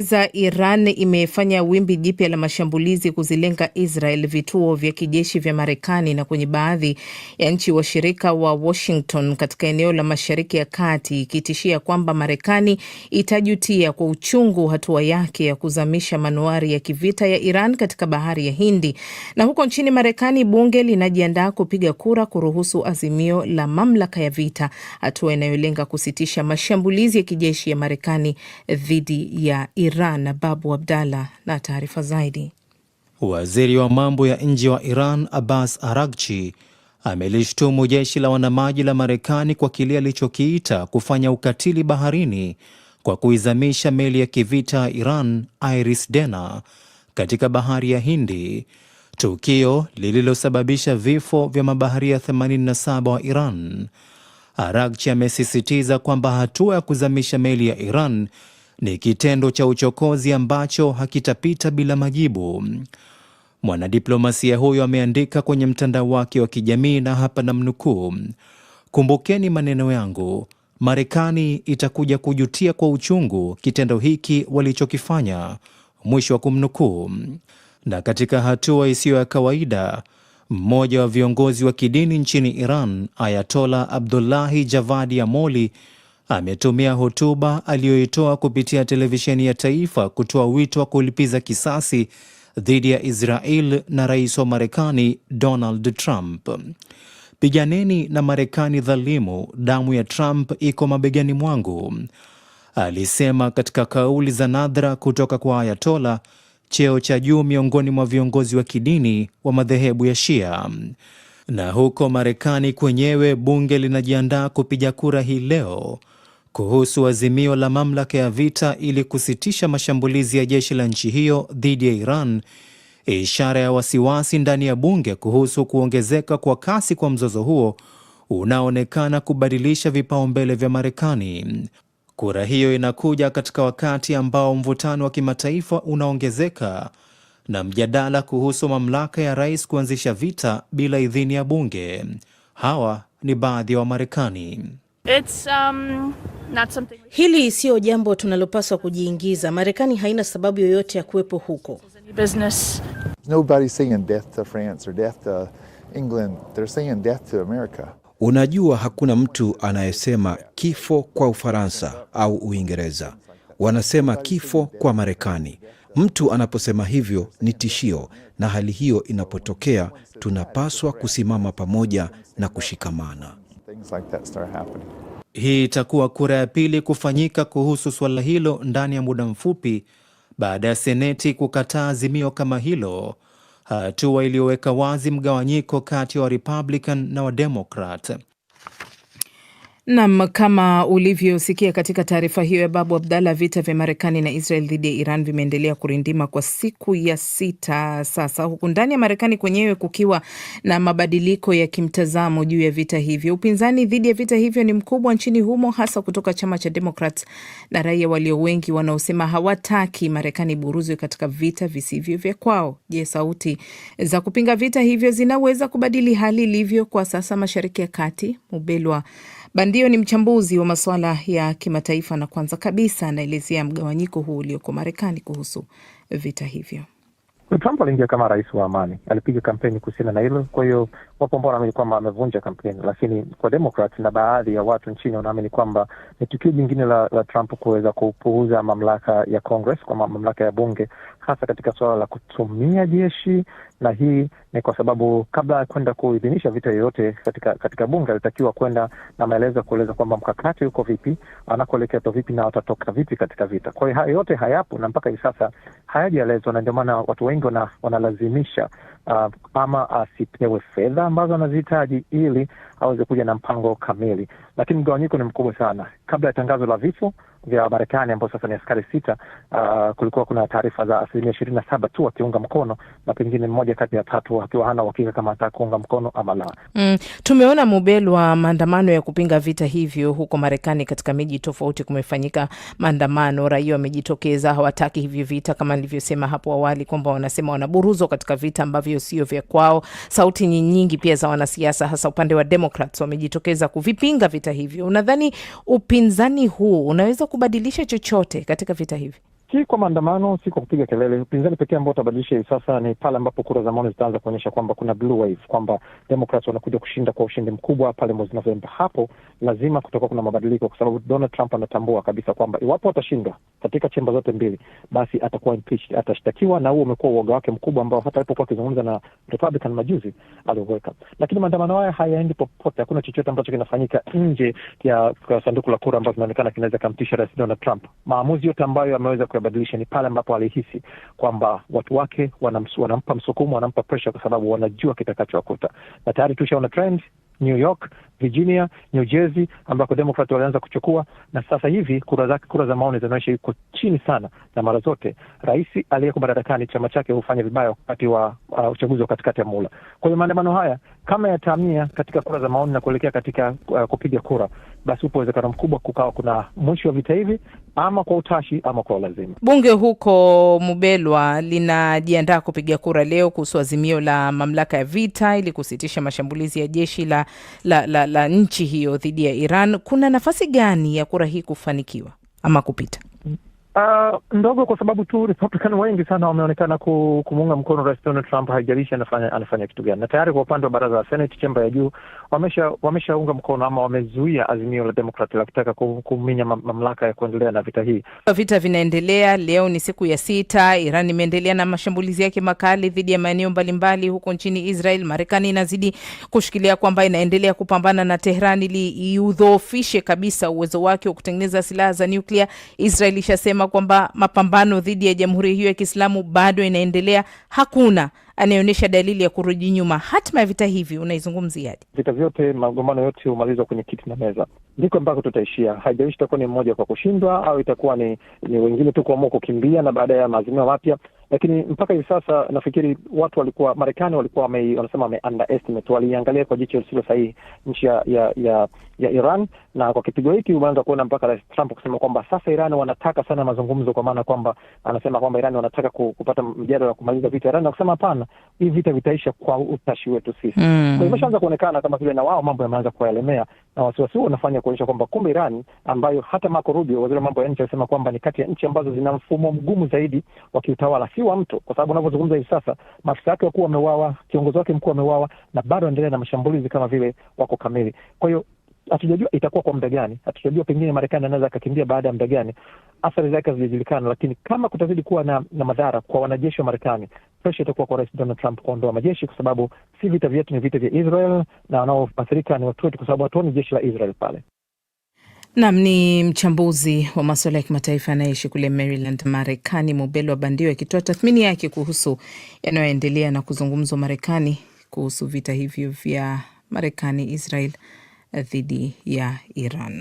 za Iran imefanya wimbi jipya la mashambulizi kuzilenga Israel, vituo vya kijeshi vya Marekani na kwenye baadhi ya nchi washirika wa Washington katika eneo la Mashariki ya Kati, ikitishia kwamba Marekani itajutia kwa uchungu hatua yake ya kuzamisha manuari ya kivita ya Iran katika Bahari ya Hindi. Na huko nchini Marekani, bunge linajiandaa kupiga kura kuruhusu azimio la mamlaka ya vita, hatua inayolenga kusitisha mashambulizi ya kijeshi ya Marekani dhidi ya Iran. Babu Abdallah na taarifa zaidi. Waziri wa mambo ya nje wa Iran Abbas Araghchi amelishtumu jeshi la wanamaji la Marekani kwa kile alichokiita kufanya ukatili baharini kwa kuizamisha meli ya kivita Iran Iris Dena katika Bahari ya Hindi, tukio lililosababisha vifo vya mabaharia 87 wa Iran. Araghchi amesisitiza kwamba hatua ya kuzamisha meli ya Iran ni kitendo cha uchokozi ambacho hakitapita bila majibu. Mwanadiplomasia huyo ameandika kwenye mtandao wake wa kijamii, na hapa namnukuu: "Kumbukeni maneno yangu, Marekani itakuja kujutia kwa uchungu kitendo hiki walichokifanya." Mwisho wa kumnukuu. Na katika hatua isiyo ya kawaida, mmoja wa viongozi wa kidini nchini Iran, Ayatollah Abdullahi Javadi Amoli, ametumia hotuba aliyoitoa kupitia televisheni ya taifa kutoa wito wa kulipiza kisasi dhidi ya Israel na rais wa Marekani Donald Trump. "Piganeni na Marekani dhalimu, damu ya Trump iko mabegani mwangu," alisema katika kauli za nadra kutoka kwa Ayatollah, cheo cha juu miongoni mwa viongozi wa kidini wa madhehebu ya Shia. Na huko Marekani kwenyewe, bunge linajiandaa kupiga kura hii leo kuhusu azimio la mamlaka ya vita ili kusitisha mashambulizi ya jeshi la nchi hiyo dhidi ya Iran, ishara ya wasiwasi ndani ya bunge kuhusu kuongezeka kwa kasi kwa mzozo huo unaoonekana kubadilisha vipaumbele vya Marekani. Kura hiyo inakuja katika wakati ambao mvutano wa kimataifa unaongezeka na mjadala kuhusu mamlaka ya rais kuanzisha vita bila idhini ya bunge. Hawa ni baadhi ya Wamarekani. Hili siyo jambo tunalopaswa kujiingiza. Marekani haina sababu yoyote ya kuwepo huko. Unajua, hakuna mtu anayesema kifo kwa Ufaransa au Uingereza. Wanasema kifo kwa Marekani. Mtu anaposema hivyo ni tishio, na hali hiyo inapotokea tunapaswa kusimama pamoja na kushikamana. Hii itakuwa kura ya pili kufanyika kuhusu swala hilo ndani ya muda mfupi baada ya Seneti kukataa azimio kama hilo, hatua iliyoweka wazi mgawanyiko kati ya wa Republican na wa Democrat. Naam, kama ulivyosikia katika taarifa hiyo ya Babu Abdallah, vita vya Marekani na Israel dhidi ya Iran vimeendelea kurindima kwa siku ya 6 sasa, huku ndani ya Marekani kwenyewe kukiwa na mabadiliko ya kimtazamo juu ya vita hivyo. Upinzani dhidi ya vita hivyo ni mkubwa nchini humo, hasa kutoka chama cha Democrats na raia walio wengi wanaosema hawataki Marekani buruzwe katika vita visivyo vya kwao. Je, sauti za kupinga vita hivyo zinaweza kubadili hali ilivyo kwa sasa Mashariki ya Kati? Mubelwa Bandio ni mchambuzi wa masuala ya kimataifa, na kwanza kabisa anaelezea mgawanyiko huu ulioko Marekani kuhusu vita hivyo. Trump aliingia kama rais wa amani, alipiga kampeni kuhusiana na hilo. Kwa hiyo wapo ambao wanaamini kwamba amevunja kampeni, lakini kwa Democrats na baadhi ya watu nchini wanaamini kwamba ni tukio jingine la Trump kuweza kupuuza mamlaka ya Congress, kwa mamlaka ya bunge, hasa katika suala la kutumia jeshi. Na hii ni kwa sababu kabla ya kwenda kuidhinisha vita yoyote katika bunge, alitakiwa kwenda na maelezo kueleza kwamba mkakati uko vipi, anakoelekea to vipi, na watatoka vipi katika vita. Kwa hiyo hayo yote hayapo na mpaka hivi sasa hayajaelezwa, na ndio maana watu wengi wanalazimisha ama asipewe fedha ambazo anazihitaji ili aweze kuja na mpango kamili. Lakini mgawanyiko ni mkubwa sana. Kabla ya tangazo la vifo vya Marekani ambao sasa ni askari 6, kulikuwa kuna taarifa za 27% tu wakiunga mkono, na pengine mmoja kati ya 3 akiwa hana uhakika kama atakuunga mkono ama la. Tumeona Mubel wa maandamano ya kupinga vita hivyo huko Marekani. Katika miji tofauti kumefanyika maandamano, raia wamejitokeza, hawataki hivi vita kama nilivyosema hapo awali kwamba wanasema wanaburuzwa katika vita ambavyo sio vya kwao. Sauti nyingi pia za wanasiasa hasa upande wa Democrats wamejitokeza kuvipinga vita hivyo. Unadhani upinzani huu unaweza kubadilisha chochote katika vita hivi? Si kwa maandamano, si kwa kupiga kelele. Upinzani pekee ambao utabadilisha hivi sasa ni pale ambapo kura za maoni zitaanza kuonyesha kwamba kuna blue wave, kwamba Democrats wanakuja kushinda kwa ushindi mkubwa pale mwezi Novemba. Hapo lazima kutakuwa kuna mabadiliko, kwa sababu Donald Trump anatambua kabisa kwamba iwapo atashindwa katika chemba zote mbili, basi atakuwa impeached, atashtakiwa, na huo umekuwa uoga wake mkubwa ambao hata alipokuwa akizungumza na Republican majuzi aliweka. Lakini maandamano haya hayaendi popote. Hakuna chochote ambacho kinafanyika nje ya sanduku la kura ambazo zinaonekana kinaweza kumtisha Rais Donald Trump. Maamuzi yote ambayo ameweza kuyabadilisha ni pale ambapo alihisi kwamba watu wake wanampa msukumo, wanampa pressure, kwa sababu wanajua kitakachowakuta. Na tayari tushaona trend New York, Virginia, New Jersey ambako Democrat walianza kuchukua, na sasa hivi kura za maoni zinaonyesha yuko chini sana, na mara zote rais aliyeko madarakani chama chake hufanya vibaya wakati wa uchaguzi wa katikati ya muhula. Kwa hiyo maandamano haya kama yatahamia katika kura za maoni na kuelekea katika kupiga kura, basi upo uwezekano mkubwa kukawa kuna mwisho wa vita hivi, ama kwa utashi ama kwa lazima. Bunge huko Mubelwa linajiandaa kupiga kura leo kuhusu azimio la mamlaka ya vita ili kusitisha mashambulizi ya jeshi la nchi hiyo dhidi ya Iran. Kuna nafasi gani ya kura hii kufanikiwa ama kupita? Ndogo, kwa sababu tu Republican wengi sana wameonekana kumuunga mkono Rais Donald Trump, haijalishi anafanya kitu gani. Na tayari kwa upande wa baraza la Senate chemba ya juu wameshaunga mkono ama wamezuia azimio la Democrat la kutaka kuminya mamlaka ya kuendelea na vita hii. Vita vinaendelea, leo ni siku ya 6. Iran imeendelea na mashambulizi yake makali dhidi ya maeneo mbalimbali huko nchini Israel. Marekani inazidi kushikilia kwamba inaendelea kupambana na Tehran ili iudhoofishe kabisa uwezo wake wa kutengeneza silaha za nyuklia. Israel ishasema kwamba mapambano dhidi ya jamhuri hiyo ya Kiislamu bado inaendelea. Hakuna anayeonyesha dalili ya kurudi nyuma. Hatima ya vita hivi unaizungumziaje? Vita vyote, magombano yote humalizwa kwenye kiti na meza. Ndiko ambako tutaishia. Haijalishi itakuwa ni mmoja kwa kushindwa au itakuwa ni wengine tu kuamua kukimbia na baada ya maazimio mapya. Lakini mpaka hivi sasa nafikiri Marekani walikuwa wanasema underestimate, waliangalia kwa jicho lisilo sahihi nchi ya Iran, na kwa kipigo hiki umeanza kuona mpaka Rais Trump kusema kwamba sasa Iran wanataka sana mazungumzo, kwa maana kwamba anasema kwamba Iran wanataka kupata mjadala wa kumaliza vita. Iran anasema hapana, hii vita vitaisha kwa utashi wetu sisi. Kwa hiyo imeshaanza kuonekana kama vile na wao mambo yameanza kuwaelemea, na wasiwasi huo unafanya kuonyesha kwamba kumbe Iran, ambayo hata Marco Rubio, waziri wa mambo ya nje, alisema kwamba ni kati ya nchi ambazo zina mfumo mgumu zaidi wa kiutawala, si wa mtu, kwa sababu unavyozungumza hivi sasa maafisa wake wakuu wameuawa, kiongozi wake mkuu ameuawa, na bado endelea na mashambulizi kama vile wako kamili. Kwa hiyo hatujajua itakuwa kwa muda gani, hatujajua pengine Marekani anaweza akakimbia baada ya muda gani, athari zake hazijulikana. Lakini kama kutazidi kuwa na madhara kwa wanajeshi wa Marekani, pressure itakuwa kwa Rais Donald Trump kuondoa majeshi, kwa sababu si vita vyetu, ni vita vya Israel, na wanaoathirika ni watu wetu, kwa sababu hatuoni jeshi la Israel pale. Nam ni mchambuzi wa masuala ya kimataifa anayeishi kule Maryland, Marekani, Mubelwa Bandio, akitoa tathmini yake kuhusu yanayoendelea na kuzungumzwa Marekani kuhusu vita hivyo vya Marekani Israel dhidi ya Iran.